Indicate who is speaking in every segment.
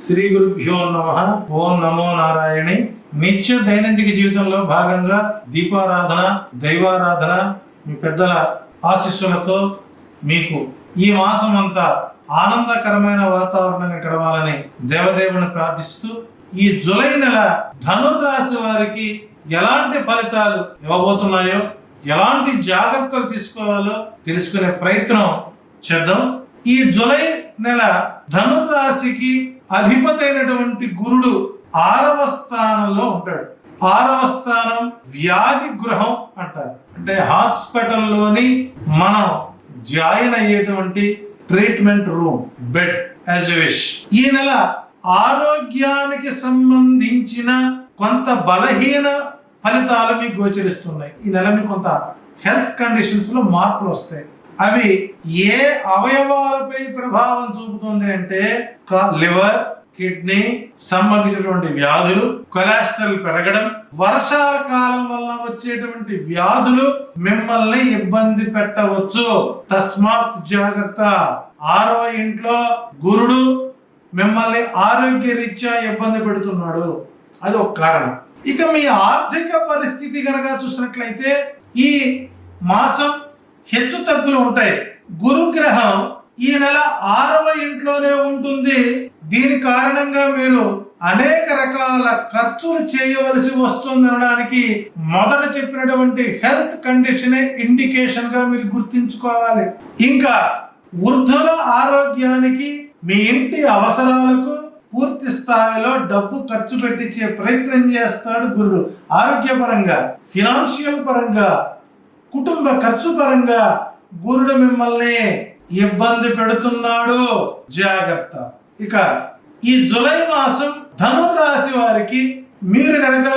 Speaker 1: శ్రీ గురుభ్యో నమః. ఓం నమో నారాయణి. నిత్య దైనందిక జీవితంలో భాగంగా దీపారాధన, దైవారాధన, మీ పెద్దల ఆశీస్సులతో మీకు ఈ మాసం అంతా ఆనందకరమైన వాతావరణంగా గడవాలని దేవదేవుని ప్రార్థిస్తూ, ఈ జూలై నెల ధనుర్రాశి వారికి ఎలాంటి ఫలితాలు ఇవ్వబోతున్నాయో, ఎలాంటి జాగ్రత్తలు తీసుకోవాలో తెలుసుకునే ప్రయత్నం చేద్దాం. ఈ జూలై నెల ధనుర్రాశికి అధిపతి అయినటువంటి గురుడు 6వ స్థానంలో ఉంటాడు. 6వ స్థానం వ్యాధి గృహం అంటారు. అంటే హాస్పిటల్లోని మనం జాయిన్ అయ్యేటువంటి treatment room, bed, as you wish. ఈ నెల ఆరోగ్యానికి సంబంధించిన కొంత బలహీన ఫలితాలు మీకు గోచరిస్తున్నాయి. ఈ నెల మీకు కొంత హెల్త్ కండిషన్స్ లో మార్పులు వస్తాయి. అవి ఏ అవయవాలపై ప్రభావం చూపుతుంది అంటే లివర్, కిడ్నీ సంబంధించినటువంటి వ్యాధులు, కొలెస్ట్రాల్ పెరగడం, వర్షాల కాలం వల్ల వచ్చేటువంటి వ్యాధులు మిమ్మల్ని ఇబ్బంది పెట్టవచ్చు. తస్మాత్ జాగ్రత్త. 6వ ఇంట్లో గురుడు మిమ్మల్ని ఆరోగ్య రీత్యా ఇబ్బంది పెడుతున్నాడు. అది ఒక కారణం. ఇక మీ ఆర్థిక పరిస్థితి కనుక చూసినట్లయితే ఈ మాసం హెచ్చు తగ్గులు ఉంటాయి. గురుగ్రహం ఈ నెల 6వ ఇంట్లోనే ఉంటుంది. దీని కారణంగా మీరు అనేక రకాల ఖర్చులు చేయవలసి వస్తుంది అనడానికి మొదట చెప్పినటువంటి హెల్త్ కండిషనే ఇండికేషన్ గా మీరు గుర్తించుకోవాలి. ఇంకా వృద్ధుల ఆరోగ్యానికి, మీ ఇంటి అవసరాలకు పూర్తి స్థాయిలో డబ్బు ఖర్చు పెట్టించే ప్రయత్నం చేస్తాడు గురుడు. ఆరోగ్యపరంగా, ఫినాన్షియల్ పరంగా, కుటుంబ ఖర్చు పరంగా గురుడు మిమ్మల్ని ఇబ్బంది పెడుతున్నాడు. జాగ్రత్త. ఇక ఈ జూలై మాసం ధనుర్రాశి వారికి మీరు గనక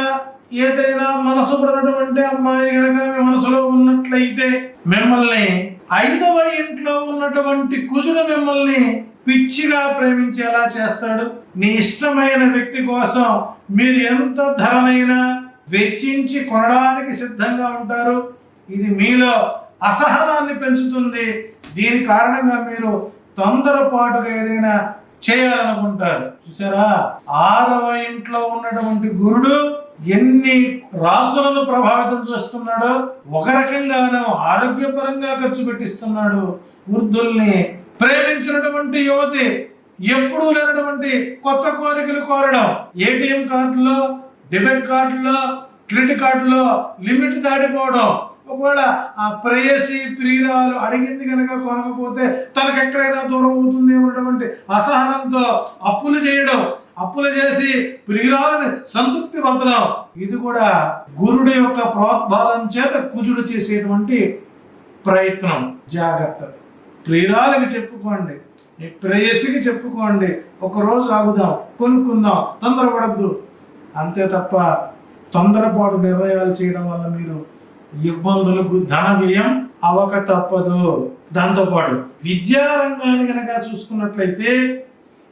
Speaker 1: ఏదైనా మనసు పడినటువంటి అమ్మాయి గనక మీ మనసులో ఉన్నట్లయితే మిమ్మల్ని 5వ ఇంట్లో ఉన్నటువంటి కుజుడు మిమ్మల్ని పిచ్చిగా ప్రేమించేలా చేస్తాడు. మీ ఇష్టమైన వ్యక్తి కోసం మీరు ఎంత ధరనైనా వెచ్చించి కొనడానికి సిద్ధంగా ఉంటారు. ఇది మీలో అసహనాన్ని పెంచుతుంది. దీని కారణంగా మీరు తొందరపాటుగా ఏదైనా చేయాలనుకుంటారు. చూసారా, 6వ ఇంట్లో ఉన్నటువంటి గురుడు ఎన్ని రాసులను ప్రభావితం చేస్తున్నాడో. ఒక రకంగానే ఆరోగ్యపరంగా ఖర్చు పెట్టిస్తున్నాడు. వృద్ధుల్ని, ప్రేమించినటువంటి యువతి ఎప్పుడూ లేనటువంటి కొత్త కోరికలు కోరడం, ఏటీఎం కార్డులో, డెబిట్ కార్డులో, క్రెడిట్ కార్డులో లిమిట్ దాటిపోవడం, ఒకవేళ ఆ ప్రేయసి ప్రియురాలు అడిగింది కనుక కొనకపోతే తనకు ఎక్కడైనా దూరం అవుతుంది ఉన్నటువంటి అసహనంతో అప్పులు చేయడం, అప్పులు చేసి ప్రియురాలని సంతృప్తి పరచడం, ఇది కూడా గురుడు యొక్క ప్రోద్బలం చేత కుజుడు చేసేటువంటి ప్రయత్నం. జాగ్రత్త. ప్రియురాలకి చెప్పుకోండి, మీ ప్రేయసికి చెప్పుకోండి, ఒకరోజు ఆగుదాం, కొనుక్కుందాం, తొందరపడద్దు. అంతే తప్ప తొందరపాటు నిర్ణయాలు చేయడం వల్ల మీరు ఇబ్బందులకు, ధన వ్యయం అవక తప్పదు. దాంతోపాటు విద్యారంగాన్ని కనుక చూసుకున్నట్లయితే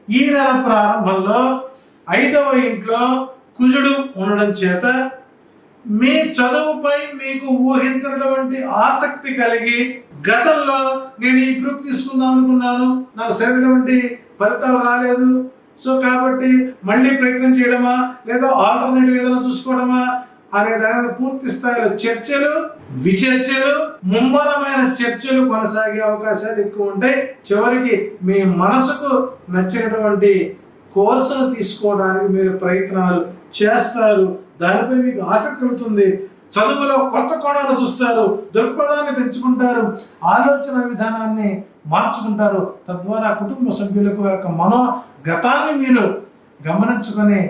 Speaker 1: ఈ నెల ప్రారంభంలో 5వ ఇంట్లో కుజుడు ఉండడం చేత మీ చదువుపై మీకు ఊహించినటువంటి ఆసక్తి కలిగి, గతంలో నేను ఈ గ్రూప్ తీసుకుందాం అనుకున్నాను, నాకు సరైనటువంటి ఫలితాలు రాలేదు, సో కాబట్టి మళ్ళీ ప్రయత్నం చేయడమా లేదా ఆల్టర్నేటివ్ ఏదైనా చూసుకోవడమా అనే దాని మీద పూర్తి స్థాయిలో చర్చలు, విచర్చలు, ముమ్మరమైన చర్చలు కొనసాగే అవకాశాలు ఎక్కువ ఉంటాయి. చివరికి మీ మనసుకు నచ్చినటువంటి కోర్సును తీసుకోవడానికి మీరు ప్రయత్నాలు చేస్తారు. దానిపై మీకు ఆసక్తి కలుగుతుంది. చదువులో కొత్త కోణాలు చూస్తారు, దృక్పథాన్ని పెంచుకుంటారు, ఆలోచన విధానాన్ని మార్చుకుంటారు. తద్వారా కుటుంబ సభ్యులకు యొక్క మనోగతాన్ని మీరు గమనించుకొని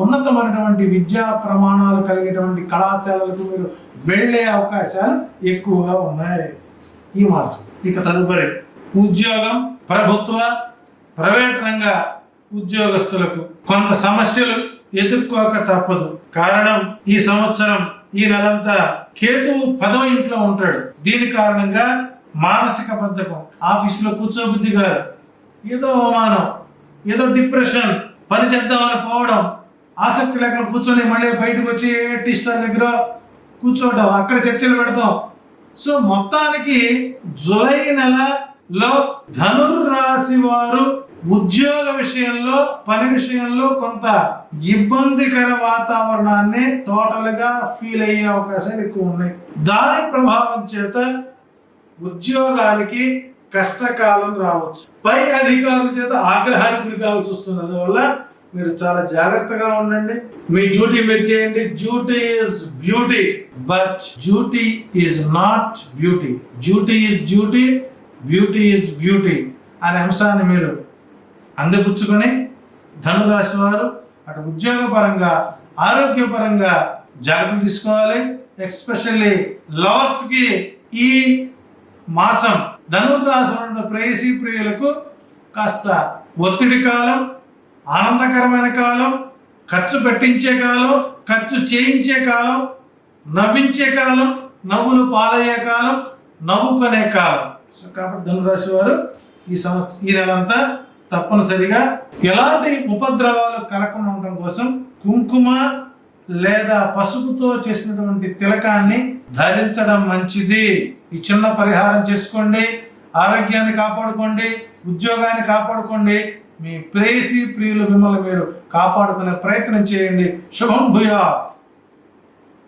Speaker 1: ఉన్నతమైనటువంటి విద్యా ప్రమాణాలు కలిగేటువంటి కళాశాలలకు మీరు వెళ్ళే అవకాశాలు ఎక్కువగా ఉన్నాయి ఈ మాసం. ఇక తదుపరి ఉద్యోగం, ప్రభుత్వ, ప్రైవేట్ రంగ ఉద్యోగస్తులకు కొంత సమస్యలు ఎదుర్కోక తప్పదు. కారణం, ఈ సంవత్సరం ఈ నెలంతా కేతువు 10వ ఇంట్లో ఉంటాడు. దీని కారణంగా మానసిక బద్ధకం, ఆఫీసులో కూర్చోబుద్ధిగా, ఏదో అవమానం, ఏదో డిప్రెషన్, పని చేద్దామని పోవడం, ఆసక్తి లేకుండా కూర్చొని మళ్ళీ బయటకు వచ్చి టీ స్టాల్ దగ్గర కూర్చోవడం, అక్కడ చర్చలు పెడతాం. సో మొత్తానికి జూలై నెలలో ధనుర్రాశి వారు ఉద్యోగ విషయంలో, పని విషయంలో కొంత ఇబ్బందికర వాతావరణాన్ని టోటల్ గా ఫీల్ అయ్యే అవకాశాలు ఎక్కువ ఉన్నాయి. దాని ప్రభావం చేత ఉద్యోగానికి కష్టకాలం రావచ్చు. పై అధికారుల చేత ఆగ్రహానికి గురి కావాల్సి వస్తుంది. అందువల్ల మీరు చాలా జాగ్రత్తగా ఉండండి. మీ డ్యూటీ మీరు చేయండి. Duty is beauty, but duty is not beauty. Duty is duty, beauty is beauty అనే అంశాన్ని మీరు అందిపుచ్చుకొని ధనురాశి వారు అటు ఉద్యోగపరంగా, ఆరోగ్యపరంగా జాగ్రత్తలు తీసుకోవాలి. ఎస్పెషల్లీ లవర్స్ కి ఈ మాసం ధనుర్రాశి ఉన్న ప్రేయసీ ప్రియులకు కాస్త ఒత్తిడి కాలం, ఆనందకరమైన కాలం, ఖర్చు పెట్టించే కాలం, ఖర్చు చేయించే కాలం, నవ్వించే కాలం, నవ్వులు పాలయ్యే కాలం, నవ్వుకునే కాలం. సో కాబట్టి ధనురాశి వారు ఈ నెలంతా తప్పనిసరిగా ఎలాంటి ఉపద్రవాలు కలగకుండా ఉండడం కోసం కుంకుమ లేదా పసుపుతో చేసినటువంటి తిలకాన్ని ధరించడం మంచిది. ఈ చిన్న పరిహారం చేసుకోండి. ఆరోగ్యాన్ని కాపాడుకోండి, ఉద్యోగాన్ని కాపాడుకోండి, మీ ప్రేయసీ ప్రియులు మిమ్మల్ని మీరు కాపాడుకునే ప్రయత్నం చేయండి. శుభం భూయాత్.